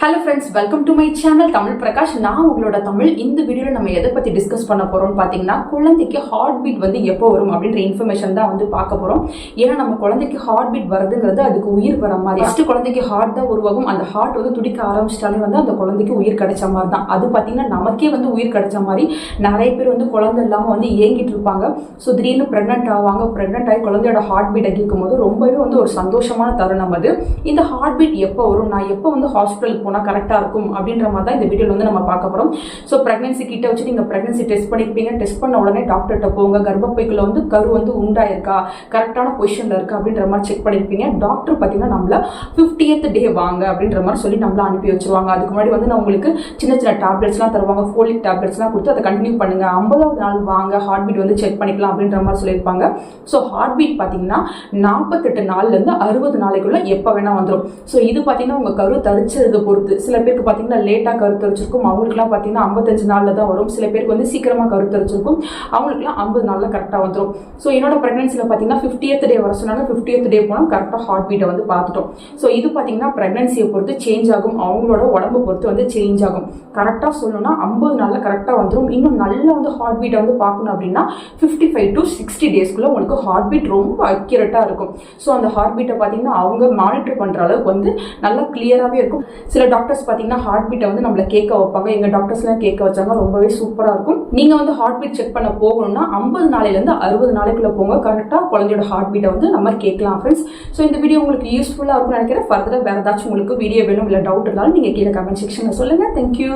Hello friends, welcome to my channel Tamil Prakash. நான் உங்களோட தமிழ். இந்த வீடியோவில் நம்ம எதை பற்றி டிஸ்கஸ் பண்ண போகிறோம்னு பார்த்தீங்கன்னா, குழந்தைக்கு ஹார்ட் பீட் வந்து எப்போ வரும் அப்படின்ற இன்ஃபர்மேஷன் தான் வந்து பார்க்க போகிறோம். ஏன்னா நம்ம குழந்தைக்கு ஹார்ட் பீட் வருதுங்கிறது அதுக்கு உயிர் வர மாதிரி. ஃபஸ்ட்டு குழந்தைக்கு ஹார்ட் தான் உருவாகும். அந்த ஹார்ட் வந்து துடிக்க ஆரம்பிச்சிட்டாலே வந்து அந்த குழந்தைக்கு உயிர் கிடைச்ச மாதிரி தான். அது பார்த்தீங்கன்னா நமக்கே வந்து உயிர் கிடைச்ச மாதிரி. நிறைய பேர் வந்து குழந்தை இல்லாமல் வந்து ஏங்கிட்டு இருப்பாங்க. ஸோ திடீர்னு ப்ரெக்னென்ட் ஆவாங்க. ப்ரெக்னென்ட் ஆகி குழந்தையோட ஹார்ட் பீட்டை கேட்கும் போது ரொம்பவே வந்து ஒரு சந்தோஷமான தருணம் அது. இந்த ஹார்ட் பீட் எப்போ வரும், நான் எப்போ வந்து ஹாஸ்பிட்டலுக்கு போனால் கரெக்டாக இருக்கும் அப்படின்ற மாதிரி தான் இந்த வீடியோவில் வந்து நம்ம பார்க்க போகிறோம். ஸோ ப்ரெக்னன்சி கிட்ட வச்சு நீங்கள் ப்ரெக்னன்சி டெஸ்ட் பண்ணியிருப்பீங்க. டெஸ்ட் பண்ண உடனே டாக்டர்கிட்ட போங்க. கர்ப்பப்பைக்குள்ள வந்து கரு வந்து உண்டாயிருக்கா, கரெக்டான பொசிஷனில் இருக்கா அப்படின்ற மாதிரி செக் பண்ணியிருப்பீங்க. டாக்டர் பார்த்தீங்கன்னா நம்மள 50th டே வாங்க அப்படின்ற மாதிரி சொல்லி நம்மள அனுப்பி வச்சிருவாங்க. அதுக்கு முன்னாடி வந்து நான் உங்களுக்கு சின்ன சின்ன டேப்லெட்ஸ்லாம் தருவாங்க. ஃபோலிக் டேப்லெட்ஸ்லாம் கொடுத்து அதை கண்டினியூ பண்ணுங்க. 50வது நாள் வாங்க, ஹார்ட் பீட் வந்து செக் பண்ணிக்கலாம் அப்படின்ற மாதிரி சொல்லியிருப்பாங்க. ஸோ ஹார்ட் பீட் பார்த்தீங்கன்னா 48 நாள்லேருந்து 60 நாளைக்குள்ள எப்போ வேணா வந்துடும். ஸோ இது பார்த்தீங்கன்னா உங்கள் கரு தரிச்சதை பொறுத்து. சில பேருக்கு பார்த்தீங்கன்னா லேட்டாக கருத்தரிச்சிருக்கும், அவங்களுக்குலாம் பார்த்தீங்கன்னா 55 நாளில் தான் வரும். சில பேருக்கு வந்து சீக்கிரமாக கருத்தரிச்சிருக்கும், அவங்களுக்குலாம் 50 நாளில் கரெக்டாக வந்துடும். ஸோ என்னோட ப்ரெக்னன்சியில் பார்த்தீங்கன்னா 50th டே வர சொன்னாங்க. 50th டே போனால் கரெக்டாக ஹார்ட் பீட்டை வந்து பார்த்துட்டோம். ஸோ இது பார்த்தீங்கன்னா ப்ரெக்னன்சியை பொறுத்து சேஞ்ச் ஆகும், அவங்களோட உடம்பு பொறுத்து வந்து சேஞ்ச் ஆகும். கரெக்டாக சொல்லணும்னா 50 நாளில் கரெக்டாக வந்துடும். இன்னும் நல்லா வந்து ஹார்ட் பீட்டை வந்து பார்க்கணும் அப்படின்னா 55 to 60 டேஸ்க்குள்ள உங்களுக்கு ஹார்ட் பீட் ரொம்ப அக்யூரேட்டாக இருக்கும். ஸோ அந்த ஹார்ட் பீட்டை பார்த்தீங்கன்னா அவங்க மானிட்டர் பண்ணுற அளவுக்கு வந்து நல்லா கிளியராகவே இருக்கும். சில டாக்டர்ஸ் பார்த்தீங்கன்னா ஹார்ட் பீட்டை வந்து நம்மள கேட்க வைப்பாங்க. எங்கள் டாக்டர்ஸ்லாம் கேட்க வச்சாங்க, ரொம்பவே சூப்பராக இருக்கும். நீங்கள் வந்து ஹார்ட் பீட் செக் பண்ண போகணும்னா 50 நாளையிலேருந்து 60 நாளைக்குள்ள போங்க. கரெக்டாக குழந்தையோட ஹார்ட் பீட்டை வந்து நம்ம கேட்கலாம் ஃப்ரெண்ட்ஸ். ஸோ இந்த வீடியோ உங்களுக்கு யூஸ்ஃபுல்லாக இருக்கும்னு நினைக்கிறேன். ஃபர்தராக வேறு ஏதாச்சும் உங்களுக்கு வீடியோ வேணும் இல்லை டவுட் இருந்தாலும் நீங்கள் கீழே கமெண்ட் செக்ஷனில் சொல்லுங்கள். தேங்க்யூ.